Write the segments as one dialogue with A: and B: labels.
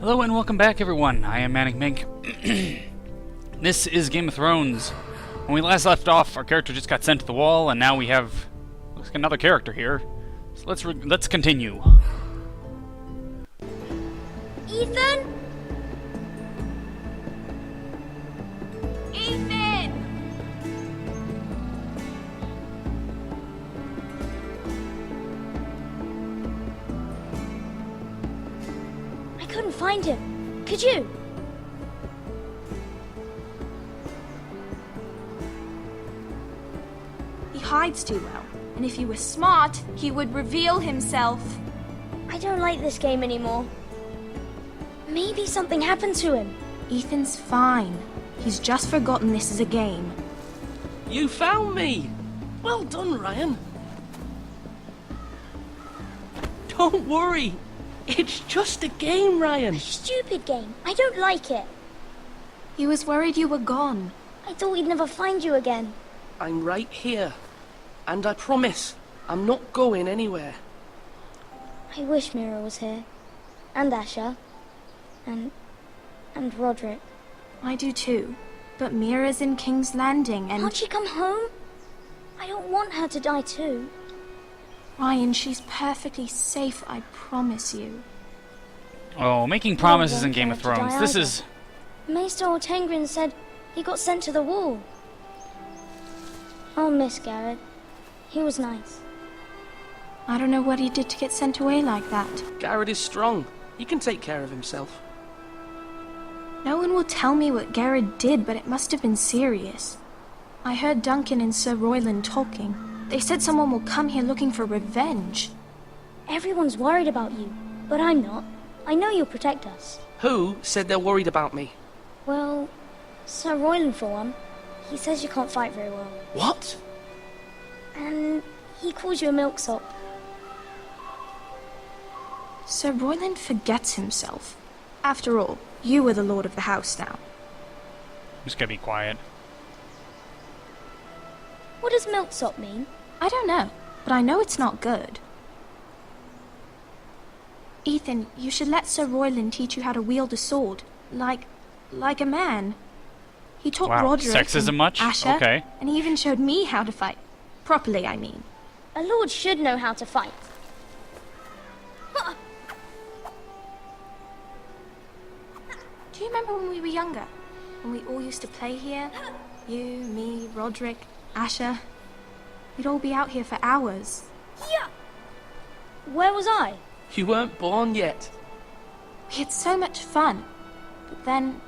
A: Hello and welcome back, everyone. I am ManicMink. This is Game of Thrones. When we last left off, our character just got sent to the wall, and now we have looks like another character here. So let's continue.
B: Ethan? Ethan! I couldn't find him. Could you?
C: He hides too well, and if he were smart, he would reveal himself.
B: I don't like this game anymore. Maybe something happened to him.
C: Ethan's fine. He's just forgotten this is a game.
D: You found me! Well done, Ryan. Don't worry. It's just a game, Ryan.
B: Stupid game. I don't like it.
C: He was worried you were gone.
B: I thought we'd never find you again.
D: I'm right here. And I promise, I'm not going anywhere.
B: I wish Mira was here. And Asher. And Roderick.
C: I do too. But Mira's in King's Landing and...
B: Can't she come home? I don't want her to die too.
C: Ryan, she's perfectly safe, I promise you.
A: Oh, making promises in Game of Thrones. This is...
B: Maester Ortengrin said he got sent to the wall. I'll miss Garrett. He was nice.
C: I don't know what he did to get sent away like that.
D: Garrett is strong. He can take care of himself.
C: No one will tell me what Garrett did, but it must have been serious. I heard Duncan and Sir Royland talking. They said someone will come here looking for revenge.
B: Everyone's worried about you, but I'm not. I know you'll protect us.
D: Who said they're worried about me?
B: Well, Sir Royland for one. He says you can't fight very well.
D: What?
B: And he calls you a milksop.
C: Sir Royland forgets himself. After all, you are the lord of the house now.
A: I'm just gonna be quiet.
B: What does milksop mean?
C: I don't know, but I know it's not good. Ethan, you should let Sir Royland teach you how to wield a sword. Like a man. He taught
A: Wow,
C: Roderick
A: sexism
C: and
A: much?
C: Asher,
A: Okay.
C: and he even showed me how to fight. Properly, I mean.
B: A lord should know how to fight.
C: Do you remember when we were younger? When we all used to play here? You, me, Roderick, Asher. We'd all be out here for hours.
B: Yeah. Where was I?
D: You weren't born yet.
C: We had so much fun. But then,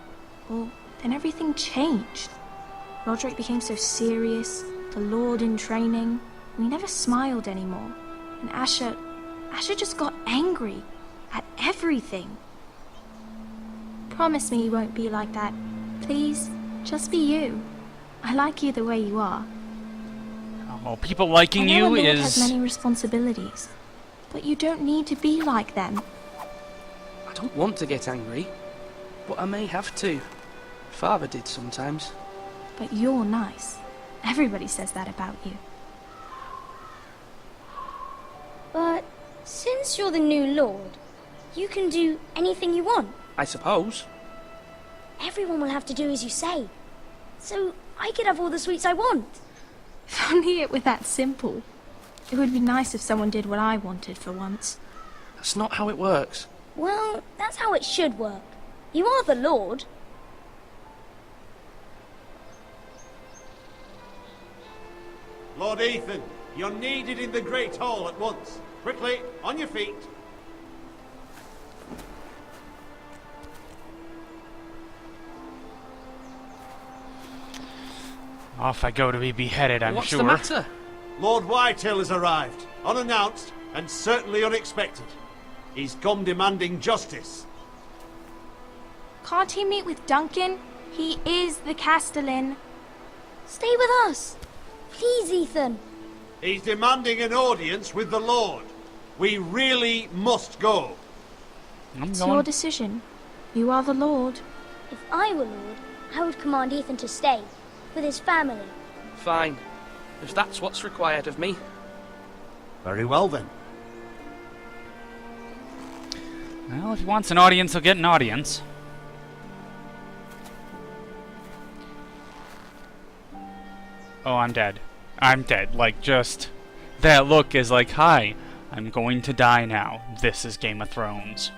C: well, then everything changed. Roderick became so serious, the Lord in training. We never smiled anymore. And Asher just got angry at everything. Promise me you won't be like that. Please, just be you. I like you the way you are.
A: Oh, people liking you
C: I know a lord
A: is...
C: has many responsibilities, but you don't need to be like them.
D: I don't want to get angry, but I may have to. Father did sometimes.
C: But you're nice. Everybody says that about you.
B: But since you're the new lord, you can do anything you want.
D: I suppose.
B: Everyone will have to do as you say. So I could have all the sweets I want.
C: If only it were that simple. It would be nice if someone did what I wanted for once.
D: That's not how it works.
B: Well, that's how it should work. You are the lord.
E: Lord Ethan, you're needed in the Great Hall at once. Quickly, on your feet.
A: Off I go to be beheaded, I'm
D: What's
A: sure.
D: the matter?
E: Lord Whitehill has arrived, unannounced and certainly unexpected. He's come demanding justice.
C: Can't he meet with Duncan? He is the Castellan.
B: Stay with us. Please, Ethan.
E: He's demanding an audience with the Lord. We really must go.
A: I'm
C: It's
A: going.
C: your decision. You are the Lord.
B: If I were lord, I would command Ethan to stay with his family.
D: Fine. If that's what's required of me.
E: Very well then.
A: Well, if he wants an audience, he'll get an audience. Oh, I'm dead. I'm dead. Like, just... That look is like, hi, I'm going to die now. This is Game of Thrones.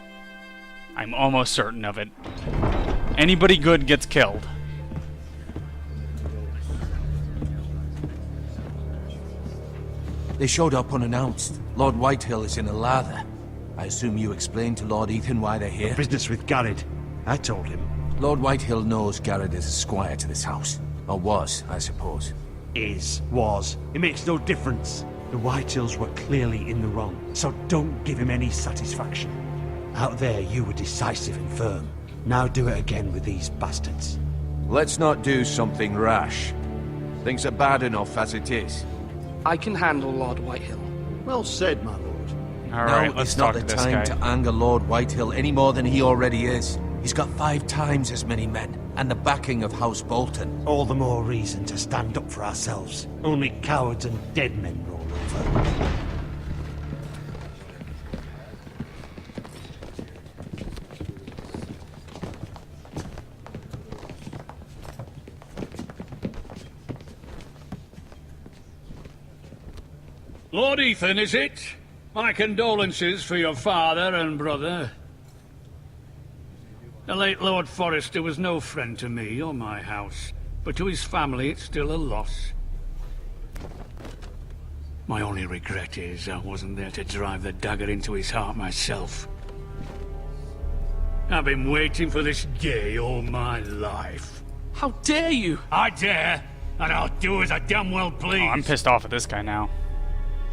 A: I'm almost certain of it. Anybody good gets killed.
F: They showed up unannounced. Lord Whitehill is in a lather. I assume you explained to Lord Ethan why they're here?
E: Business with Garrett. I told him.
F: Lord Whitehill knows Garrett is a squire to this house. Or was, I suppose.
E: Was. It makes no difference. The Whitehills were clearly in the wrong, so don't give him any satisfaction. Out there, you were decisive and firm. Now do it again with these bastards.
F: Let's not do something rash. Things are bad enough as it is.
D: I can handle Lord Whitehill.
E: Well said, my lord.
A: Alright,
F: Now
A: let's
F: is
A: talk
F: not
A: to
F: the
A: this
F: time
A: guy.
F: to anger Lord Whitehill any more than he already is. He's got 5 times as many men, and the backing of House Bolton.
E: All the more reason to stand up for ourselves. Only cowards and dead men roll over.
G: Lord Ethan, is it? My condolences for your father and brother. The late Lord Forrester was no friend to me or my house, but to his family it's still a loss. My only regret is I wasn't there to drive the dagger into his heart myself. I've been waiting for this day all my life.
D: How dare you?
G: I dare, and I'll do as I damn well please.
A: Oh, I'm pissed off at this guy now.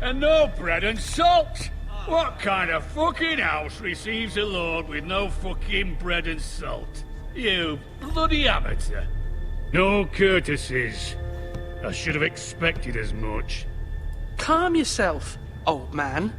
G: And no bread and salt! What kind of fucking house receives a lord with no fucking bread and salt? You bloody amateur. No courtesies. I should have expected as much.
D: Calm yourself, old man.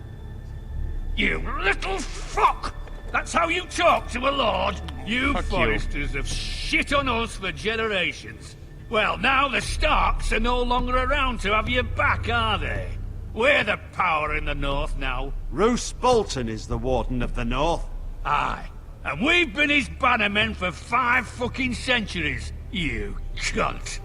G: You little fuck! That's how you talk to a lord? You
A: Fuck you.
G: Foresters have shit on us for generations. Well, now the Starks are no longer around to have your back, are they? We're the power in the north now.
E: Roose Bolton is the Warden of the North.
G: Aye. And we've been his bannermen for 5 fucking centuries, you cunt.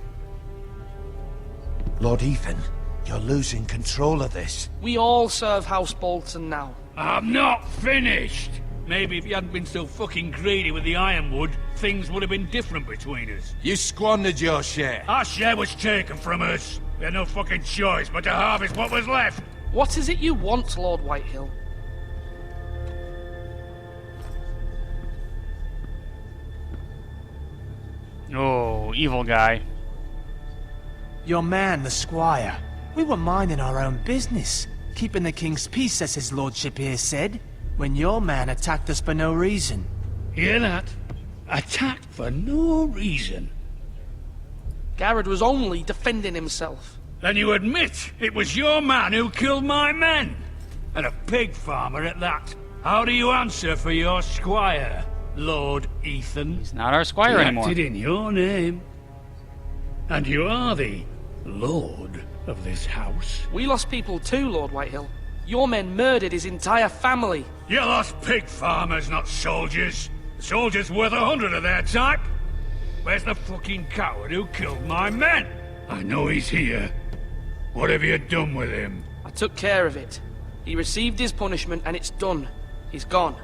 F: Lord Ethan, you're losing control of this.
D: We all serve House Bolton now.
G: I'm not finished. Maybe if you hadn't been so fucking greedy with the ironwood, things would have been different between us.
F: You squandered your share.
G: Our share was taken from us. We had no fucking choice but to harvest what was left.
D: What is it you want, Lord Whitehill?
A: Oh, evil guy.
H: Your man, the squire. We were minding our own business, keeping the king's peace, as his lordship here said, when your man attacked us for no reason.
G: Hear that? Attacked for no reason.
D: Garrett was only defending himself.
G: Then you admit it was your man who killed my men? And a pig farmer at that. How do you answer for your squire, Lord Ethan?
A: He's not our squire
G: He
A: anymore.
G: acted in your name. And you are the lord of this house.
D: We lost people too, Lord Whitehill. Your men murdered his entire family.
G: You lost pig farmers, not soldiers. Soldiers worth 100 of their type. Where's the fucking coward who killed my men? I know he's here. What have you done with him?
D: I took care of it. He received his punishment and it's done. He's gone.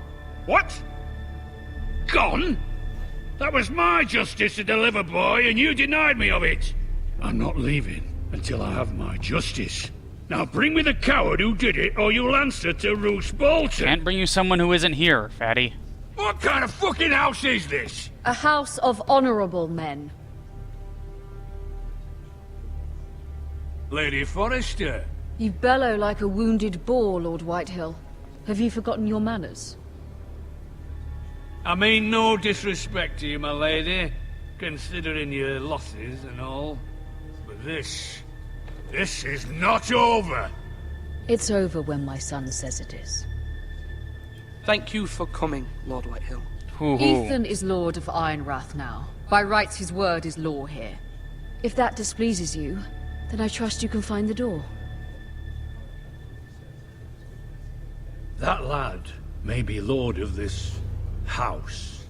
G: What? Gone? That was my justice to deliver, boy, and you denied me of it. I'm not leaving until I have my justice. Now bring me the coward who did it, or you'll answer to Roose Bolton.
A: Can't bring you someone who isn't here, fatty.
G: What kind of fucking house is this?
I: A house of honorable men.
G: Lady Forrester.
I: You bellow like a wounded boar, Lord Whitehill. Have you forgotten your manners?
G: I mean no disrespect to you, my lady, considering your losses and all. But this is not over.
I: It's over when my son says it is.
D: Thank you for coming, Lord Whitehill.
A: Hoo-hoo.
I: Ethan is Lord of Ironrath now. By rights, his word is law here. If that displeases you, then I trust you can find the door.
G: That lad may be lord of this house.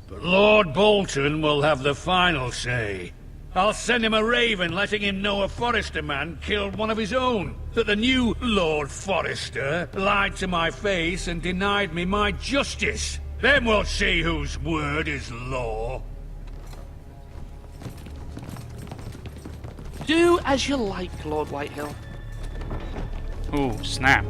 G: But Lord Bolton will have the final say. I'll send him a raven letting him know a Forrester man killed one of his own. That the new Lord Forrester lied to my face and denied me my justice. Then we'll see whose word is law.
D: Do as you like, Lord Whitehill.
A: Ooh, snap.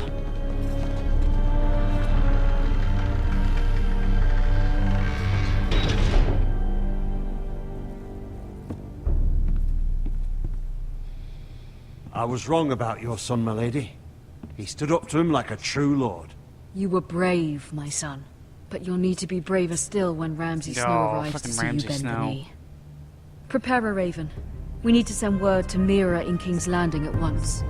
E: I was wrong about your son, my lady. He stood up to him like a true lord.
I: You were brave, my son. But you'll need to be braver still when Ramsay Snow arrives to
A: fucking
I: see
A: Ramsay
I: you bend the
A: Snow.
I: knee. Prepare a raven. We need to send word to Mira in King's Landing at once.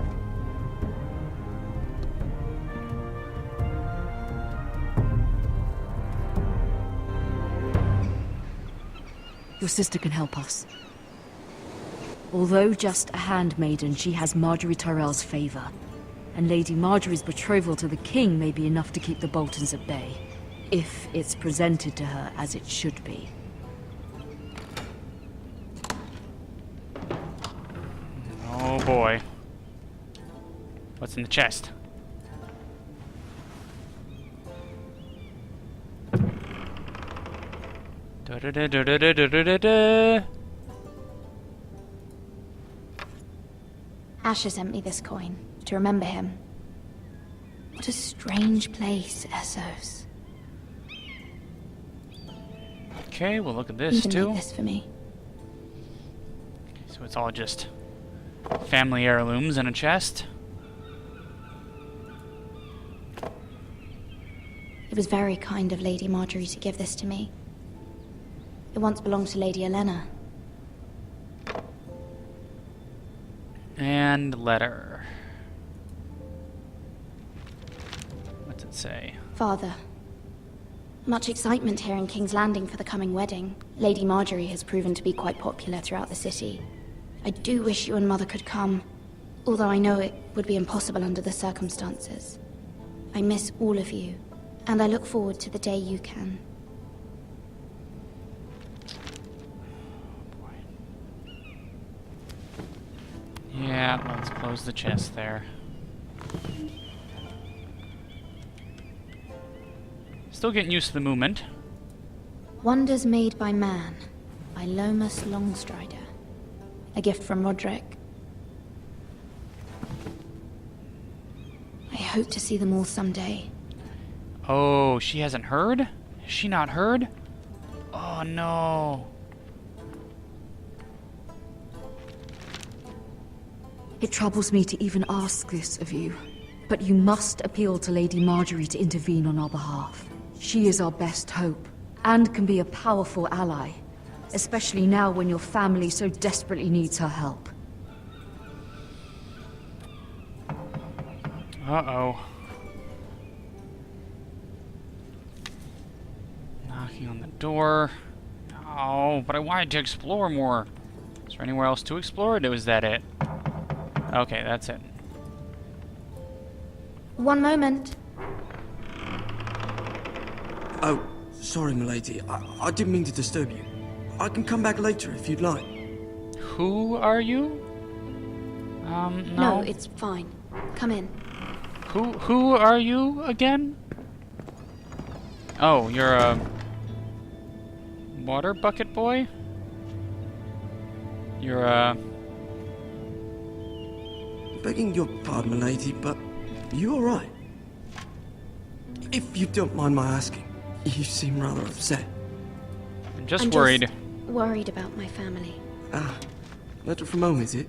I: Your sister can help us. Although just a handmaiden, she has Marjorie Tyrell's favor. And Lady Marjorie's betrothal to the king may be enough to keep the Boltons at bay. If it's presented to her as it should be.
A: Oh boy. What's in the chest? Da-da-da-da-da-da-da-da.
J: Asher sent me this coin to remember him. What a strange place, Essos.
A: Okay, we'll look at this
J: Even
A: too.
J: made this for me.
A: So it's all just family heirlooms in a chest.
J: It was very kind of Lady Marjorie to give this to me. It once belonged to Lady Elena.
A: And letter. What's it say?
J: Father, much excitement here in King's Landing for the coming wedding. Lady Marjorie has proven to be quite popular throughout the city. I do wish you and Mother could come, although I know it would be impossible under the circumstances. I miss all of you, and I look forward to the day you can.
A: Yeah, let's close the chest there. Still getting used to the movement.
J: Wonders Made by Man, by Lomas Longstrider. A gift from Roderick. I hope to see them all someday.
A: Oh, she hasn't heard? Has she not heard? Oh no.
I: It troubles me to even ask this of you, but you must appeal to Lady Marjorie to intervene on our behalf. She is our best hope, and can be a powerful ally, especially now when your family so desperately needs her help.
A: Uh-oh. Knocking on the door. Oh, but I wanted to explore more. Is there anywhere else to explore, or was that it? Okay, that's it.
J: One moment.
K: Oh, sorry, milady. I didn't mean to disturb you. I can come back later if you'd like.
A: Who are you? No.
J: No, it's fine. Come in.
A: Who are you again? Oh, you're a water bucket boy? You're a...
K: Begging your pardon, milady, but you alright? If you don't mind my asking, you seem rather upset.
A: I'm just
J: I'm
A: worried.
J: Just worried about my family.
K: Ah, letter from home, is it?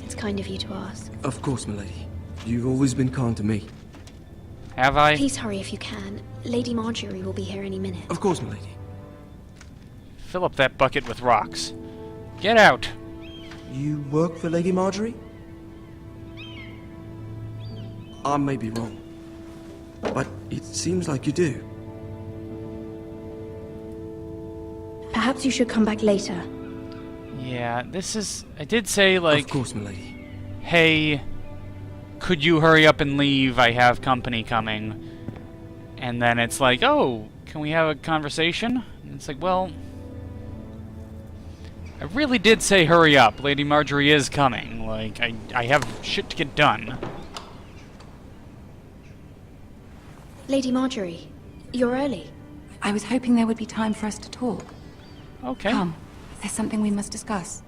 J: It's kind of you to ask.
K: Of course, milady. You've always been kind to me.
A: Have I?
J: Please hurry if you can. Lady Marjorie will be here any minute.
K: Of course, milady.
A: Fill up that bucket with rocks. Get out!
K: You work for Lady Marjorie? I may be wrong, but it seems like you do.
J: Perhaps you should come back later.
A: Yeah, this is... I did say, like...
K: Of course, milady.
A: Hey, could you hurry up and leave? I have company coming. And then it's like, oh, can we have a conversation? And it's like, well, I really did say hurry up. Lady Marjorie is coming. Like, I have shit to get done.
J: Lady Marjorie, you're early.
L: I was hoping there would be time for us to talk.
A: Okay.
L: Come, there's something we must discuss.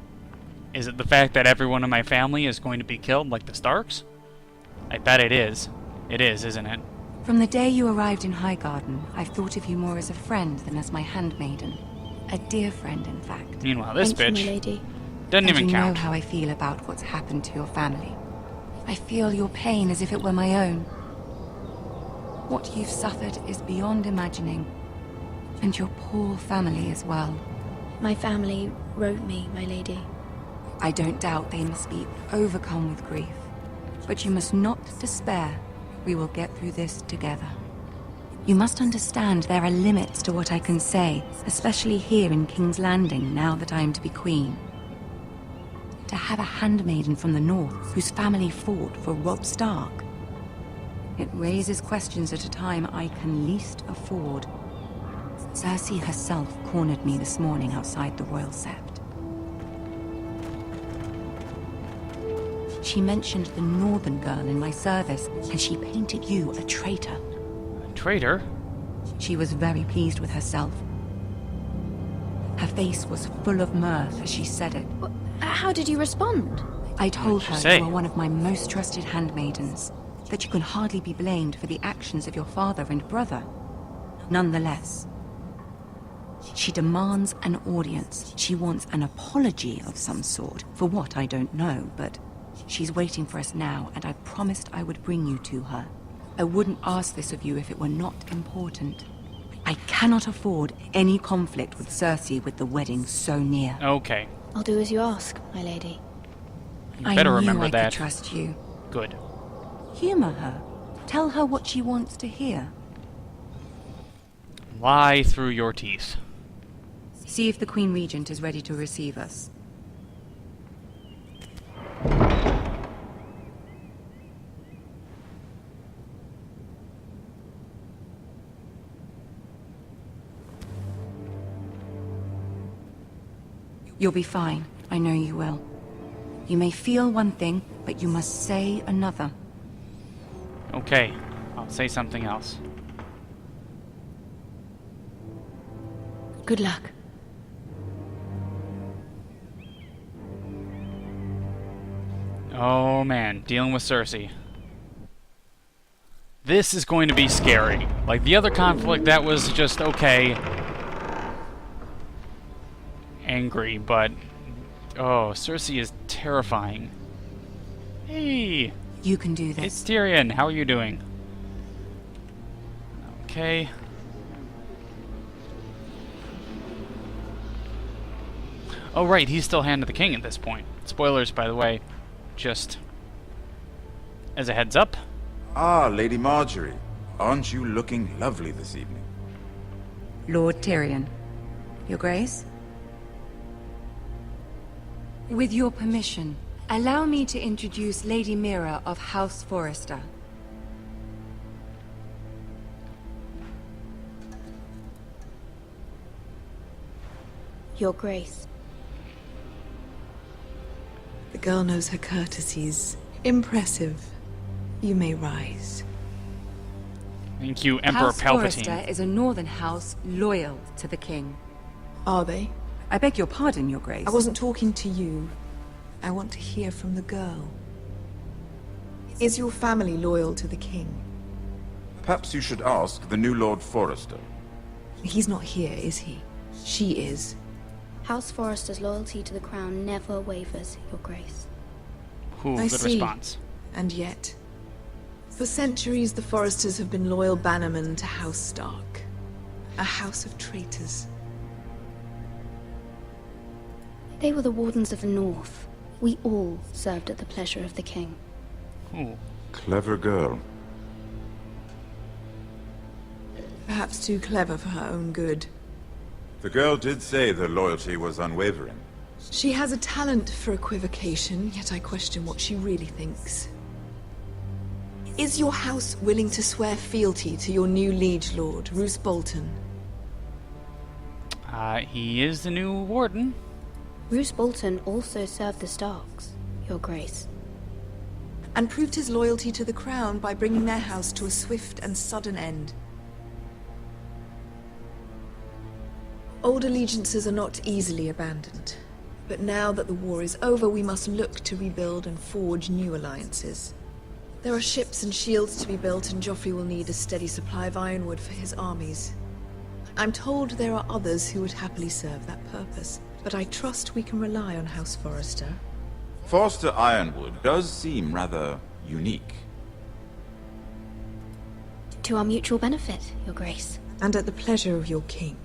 A: Is it the fact that everyone in my family is going to be killed like the Starks? I bet it is. It is, isn't it?
L: From the day you arrived in Highgarden, I've thought of you more as a friend than as my handmaiden. A dear friend, in fact.
A: Meanwhile, this
J: Thank you,
A: bitch
J: my lady.
A: doesn't even
L: you
A: count.
L: know how I feel about what's happened to your family. I feel your pain as if it were my own. What you've suffered is beyond imagining. And your poor family as well.
J: My family wrote me, my lady.
L: I don't doubt they must be overcome with grief. But you must not despair. We will get through this together. You must understand there are limits to what I can say, especially here in King's Landing, now that I am to be queen. To have a handmaiden from the north whose family fought for Robb Stark. It raises questions at a time I can least afford. Cersei herself cornered me this morning outside the Royal Sept. She mentioned the northern girl in my service, and she painted you a traitor.
A: A traitor?
L: She was very pleased with herself. Her face was full of mirth as she said it.
J: How did you respond?
L: I told
A: What'd you
L: her
A: say?
L: you are one of my most trusted handmaidens, that you can hardly be blamed for the actions of your father and brother. Nonetheless, she demands an audience. She wants an apology of some sort, for what I don't know, but she's waiting for us now, and I promised I would bring you to her. I wouldn't ask this of you if it were not important. I cannot afford any conflict with Cersei with the wedding so near.
A: Okay.
J: I'll do as you ask, my lady.
A: You better remember
L: I
A: that.
L: could trust you.
A: Good.
L: Humor her. Tell her what she wants to hear.
A: Lie through your teeth.
L: See if the Queen Regent is ready to receive us. You'll be fine. I know you will. You may feel one thing, but you must say another.
A: Okay. I'll say something else.
J: Good luck.
A: Oh man, dealing with Cersei. This is going to be scary. Like the other conflict, that was just okay. Angry, but oh, Cersei is terrifying. Hey,
L: You can do this.
A: it's Tyrion. How are you doing? Okay. Oh right, he's still Hand of the King at this point. Spoilers, by the way. Just as a heads up.
M: Ah, Lady Marjorie. Aren't you looking lovely this evening?
L: Lord Tyrion. Your Grace? With your permission, allow me to introduce Lady Mira of House Forrester.
J: Your Grace.
N: The girl knows her courtesies. Impressive. You may rise.
A: Thank you, Emperor
L: House
A: Palpatine.
L: Forrester is a northern house loyal to the king.
N: Are they?
L: I beg your pardon, Your Grace.
N: I wasn't talking to you. I want to hear from the girl. Is your family loyal to the king?
M: Perhaps you should ask the new Lord Forrester.
N: He's not here, is he? She is.
J: House Forrester's loyalty to the crown never wavers, Your Grace.
A: Ooh,
N: I
A: good
N: see.
A: response.
N: And yet, for centuries the Forresters have been loyal bannermen to House Stark. A house of traitors.
J: They were the Wardens of the North. We all served at the pleasure of the king.
A: Ooh.
M: Clever girl.
N: Perhaps too clever for her own good.
M: The girl did say their loyalty was unwavering.
N: She has a talent for equivocation, yet I question what she really thinks. Is your house willing to swear fealty to your new liege lord, Roose Bolton?
A: He is the new warden.
J: Roose Bolton also served the Starks, Your Grace.
N: And proved his loyalty to the crown by bringing their house to a swift and sudden end. Old allegiances are not easily abandoned. But now that the war is over, we must look to rebuild and forge new alliances. There are ships and shields to be built, and Joffrey will need a steady supply of ironwood for his armies. I'm told there are others who would happily serve that purpose, but I trust we can rely on House Forrester.
M: Forster Ironwood does seem rather unique.
J: To our mutual benefit, Your Grace.
N: And at the pleasure of your king.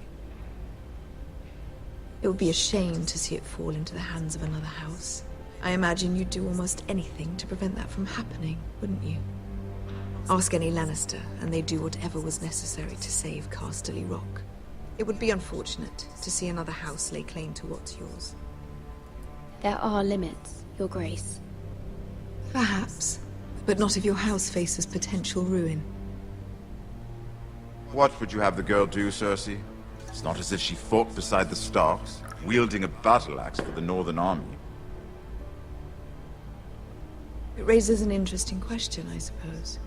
N: It would be a shame to see it fall into the hands of another house. I imagine you'd do almost anything to prevent that from happening, wouldn't you? Ask any Lannister, and they'd do whatever was necessary to save Casterly Rock. It would be unfortunate to see another house lay claim to what's yours.
J: There are limits, Your Grace.
N: Perhaps, but not if your house faces potential ruin.
M: What would you have the girl do, Cersei? It's not as if she fought beside the Starks, wielding a battle axe for the Northern Army.
N: It raises an interesting question, I suppose.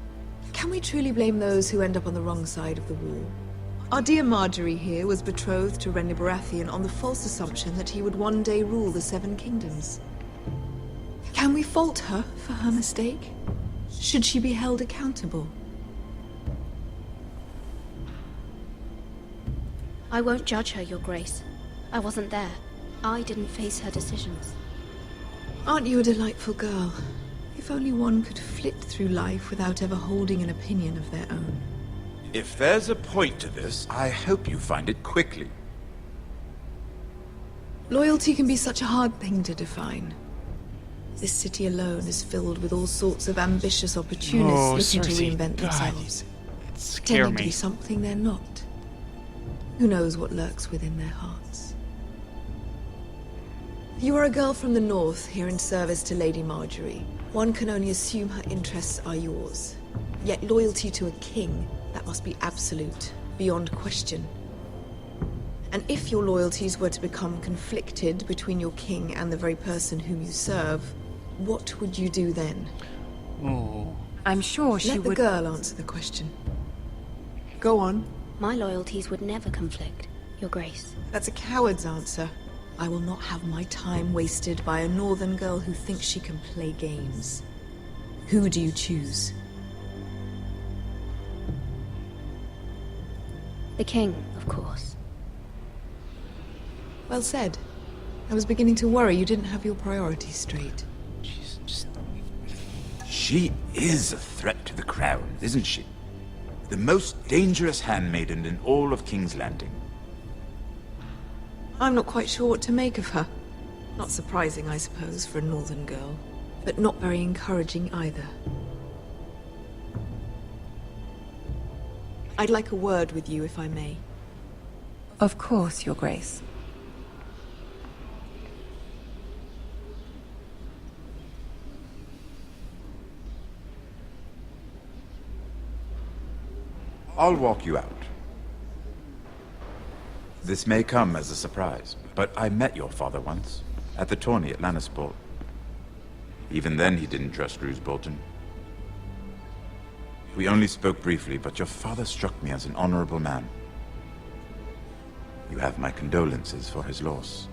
N: Can we truly blame those who end up on the wrong side of the war? Our dear Marjorie here was betrothed to Renly Baratheon on the false assumption that he would one day rule the Seven Kingdoms. Can we fault her for her mistake? Should she be held accountable?
J: I won't judge her, Your Grace. I wasn't there. I didn't face her decisions.
N: Aren't you a delightful girl? If only one could flit through life without ever holding an opinion of their own.
M: If there's a point to this, I hope you find it quickly.
N: Loyalty can be such a hard thing to define. This city alone is filled with all sorts of ambitious opportunists looking
A: Cersei,
N: to reinvent
A: God,
N: themselves.
A: it scares
N: Pretending to
A: me.
N: be something they're not. Who knows what lurks within their hearts? You are a girl from the north, here in service to Lady Marjorie. One can only assume her interests are yours. Yet loyalty to a king, that must be absolute, beyond question. And if your loyalties were to become conflicted between your king and the very person whom you serve, what would you do then?
A: Ooh.
L: I'm sure she
N: Let the
L: would...
N: girl answer the question. Go on.
J: My loyalties would never conflict, Your Grace.
N: That's a coward's answer. I will not have my time wasted by a northern girl who thinks she can play games. Who do you choose?
J: The King, of course.
N: Well said. I was beginning to worry you didn't have your priorities straight.
M: She is a threat to the crown, isn't she? The most dangerous handmaiden in all of King's Landing.
N: I'm not quite sure what to make of her. Not surprising, I suppose, for a northern girl. But not very encouraging either. I'd like a word with you, if I may.
L: Of course, Your Grace.
M: I'll walk you out. This may come as a surprise, but I met your father once, at the tourney at Lannisport. Even then he didn't trust Roose Bolton. We only spoke briefly, but your father struck me as an honorable man. You have my condolences for his loss.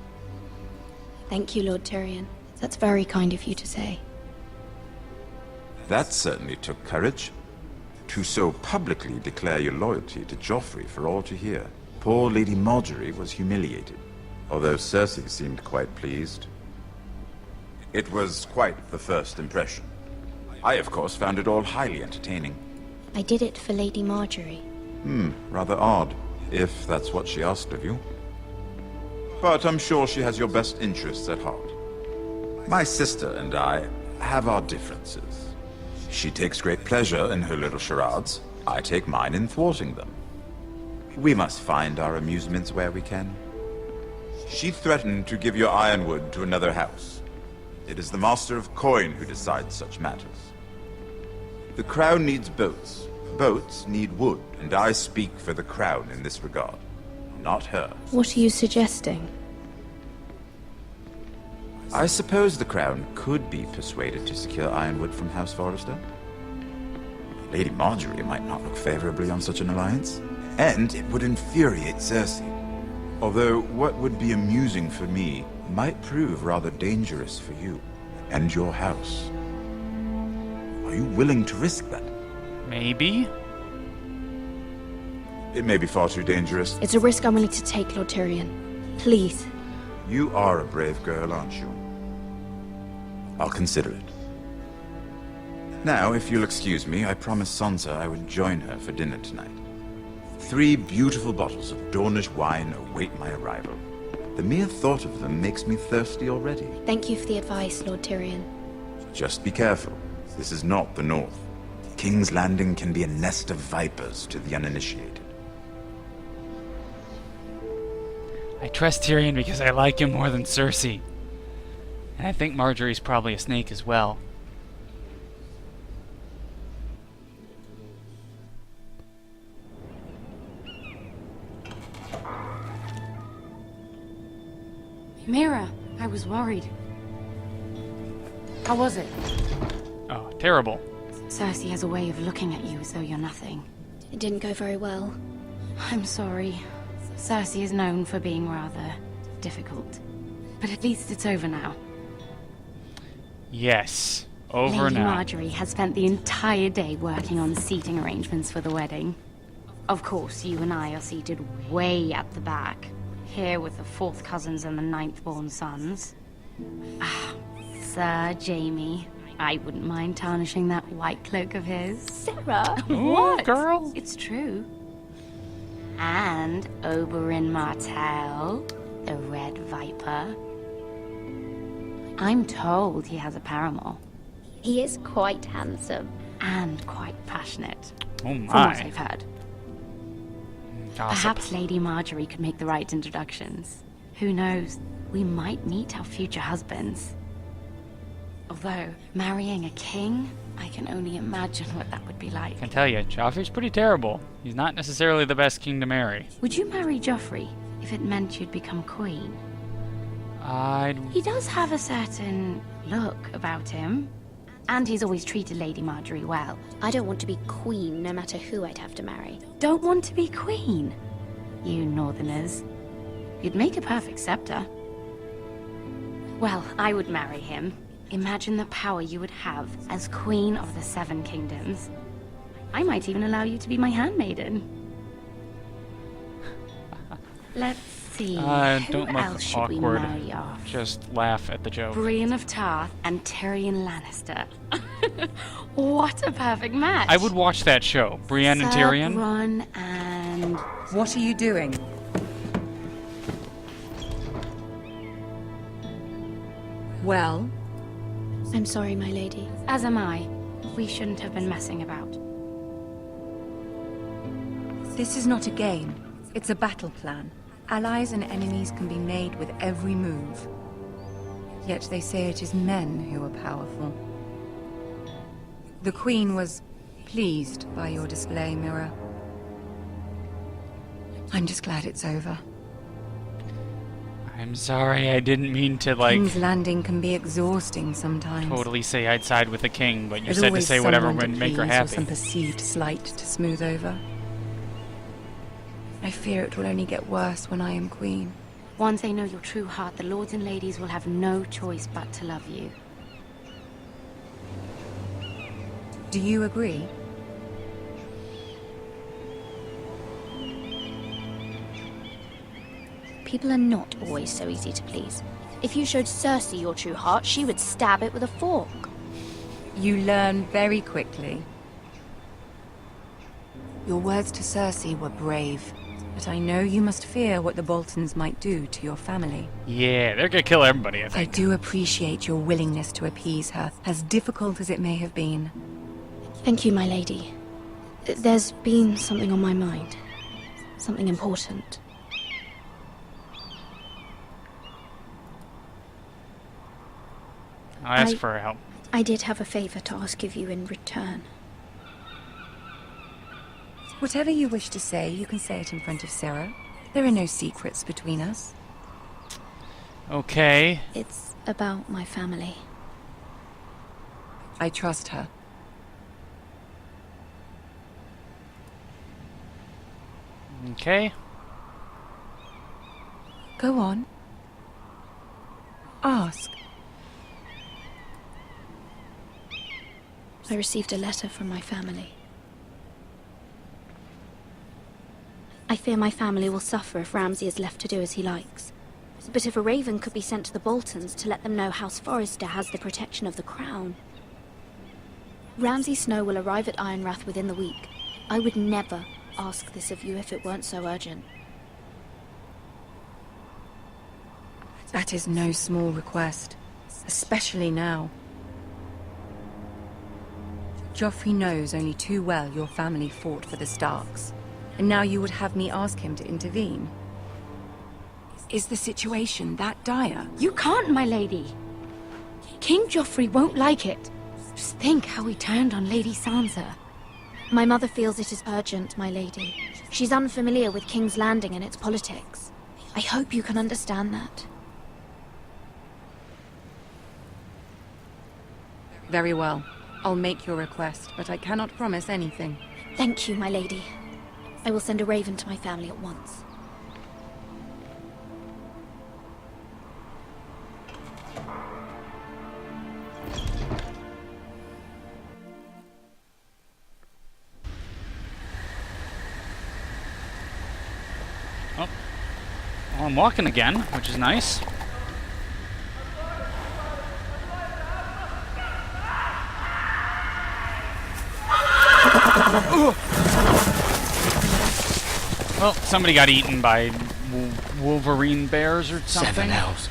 J: Thank you, Lord Tyrion. That's very kind of you to say.
M: That certainly took courage. To so publicly declare your loyalty to Joffrey for all to hear. Poor Lady Marjorie was humiliated, although Cersei seemed quite pleased. It was quite the first impression. I, of course, found it all highly entertaining.
J: I did it for Lady Marjorie.
M: Rather odd, if that's what she asked of you. But I'm sure she has your best interests at heart. My sister and I have our differences. She takes great pleasure in her little charades. I take mine in thwarting them. We must find our amusements where we can. She threatened to give your ironwood to another house. It is the Master of Coin who decides such matters. The crown needs boats. Boats need wood, and I speak for the crown in this regard, not her.
J: What are you suggesting?
M: I suppose the crown could be persuaded to secure ironwood from House Forrester. Lady Marjorie might not look favorably on such an alliance, and it would infuriate Cersei. Although what would be amusing for me might prove rather dangerous for you and your house. Are you willing to risk that?
A: Maybe?
M: It may be far too dangerous.
J: It's a risk I'm willing to take, Lord Tyrion. Please.
M: You are a brave girl, aren't you? I'll consider it. Now, if you'll excuse me, I promised Sansa I would join her for dinner tonight. 3 beautiful bottles of Dornish wine await my arrival. The mere thought of them makes me thirsty already.
J: Thank you for the advice, Lord Tyrion.
M: Just be careful. This is not the North. King's Landing can be a nest of vipers to the uninitiated.
A: I trust Tyrion because I like him more than Cersei. And I think Marjorie's probably a snake as well.
O: Mira, I was worried. How was it?
A: Oh, terrible.
O: Cersei has a way of looking at you as though you're nothing.
J: It didn't go very well.
O: I'm sorry. Cersei is known for being rather difficult. But at least it's over now.
A: Yes, over
O: Lady
A: now.
O: Marjorie has spent the entire day working on seating arrangements for the wedding. Of course, you and I are seated way at the back. Here with the 4th cousins and the 9th-born sons. Ah, Sir Jaime. I wouldn't mind tarnishing that white cloak of his.
J: Sarah!
O: What?
A: Girl?
O: It's true. And Oberyn Martell, the Red Viper. I'm told he has a paramour.
J: He is quite handsome.
O: And quite passionate.
A: Oh
O: From what
A: my.
O: I've heard.
A: Gossip.
O: Perhaps Lady Marjorie could make the right introductions. Who knows? We might meet our future husbands. Although, marrying a king, I can only imagine what that would be like.
A: I can tell you, Joffrey's pretty terrible. He's not necessarily the best king to marry.
O: Would you marry Joffrey if it meant you'd become queen? He does have a certain look about him. And he's always treated Lady Marjorie well.
J: I don't want to be queen, no matter who I'd have to marry.
O: Don't want to be queen? You northerners. You'd make a perfect scepter. Well, I would marry him. Imagine the power you would have as Queen of the 7 Kingdoms. I might even allow you to be my handmaiden. Let's see.
A: Don't
O: Who
A: look
O: else should we
A: awkward.
O: marry off?
A: Just laugh at the joke.
O: Brienne of Tarth and Tyrion Lannister. What a perfect match.
A: I would watch that show. Brienne and Tyrion.
O: Ron and...
L: What are you doing? Well?
J: I'm sorry, my lady.
O: As am I. We shouldn't have been messing about.
L: This is not a game. It's a battle plan. Allies and enemies can be made with every move. Yet they say it is men who are powerful. The Queen was pleased by your display, Mira. I'm just glad it's over.
A: I'm sorry, I didn't mean to, like,
L: King's Landing can be exhausting sometimes.
A: totally say I'd side with the king, but you
L: There's
A: said to
L: always
A: say whatever
L: someone to
A: would make her
L: please or
A: happy.
L: some perceived slight to smooth over. I fear it will only get worse when I am queen.
O: Once they know your true heart, the lords and ladies will have no choice but to love you.
L: Do you agree?
J: People are not always so easy to please. If you showed Cersei your true heart, she would stab it with a fork.
L: You learn very quickly. Your words to Cersei were brave, but I know you must fear what the Boltons might do to your family.
A: Yeah, they're gonna kill everybody, I
L: I
A: think.
L: do appreciate your willingness to appease her, as difficult as it may have been.
J: Thank you, my lady. There's been something on my mind. Something important.
A: I'll ask
J: I-
A: for help.
J: I did have a favor to ask of you in return.
L: Whatever you wish to say, you can say it in front of Sarah. There are no secrets between us.
A: Okay.
J: It's about my family.
L: I trust her.
A: Okay.
L: Go on. Ask.
J: I received a letter from my family. I fear my family will suffer if Ramsay is left to do as he likes. But if a raven could be sent to the Boltons to let them know House Forrester has the protection of the crown. Ramsay Snow will arrive at Ironrath within the week. I would never ask this of you if it weren't so urgent.
L: That is no small request, especially now. Joffrey knows only too well your family fought for the Starks, and now you would have me ask him to intervene. Is the situation that dire?
O: You can't, my lady. King Joffrey won't like it. Just think how he turned on Lady Sansa.
J: My mother feels it is urgent, my lady. She's unfamiliar with King's Landing and its politics. I hope you can understand that.
L: Very well. I'll make your request, but I cannot promise anything.
J: Thank you, my lady. I will send a raven to my family at once.
A: Oh. Well, I'm walking again, which is nice. Well, somebody got eaten by Wolverine bears or something.
F: 7 elves.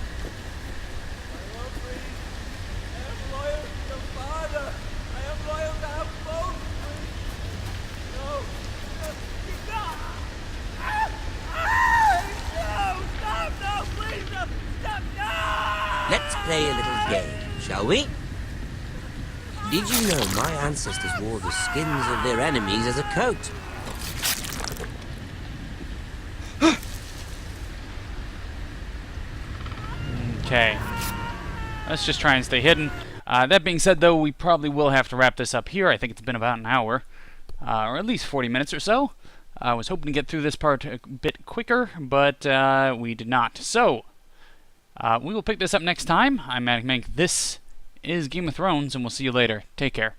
P: Let's play a little game, shall we? Did you know my ancestors wore the skins of their enemies as a coat?
A: Okay. Let's just try and stay hidden. That being said, though, we probably will have to wrap this up here. I think it's been about an hour, or at least 40 minutes or so. I was hoping to get through this part a bit quicker, but we did not. So, we will pick this up next time. I'm ManicMink. This is Game of Thrones, and we'll see you later. Take care.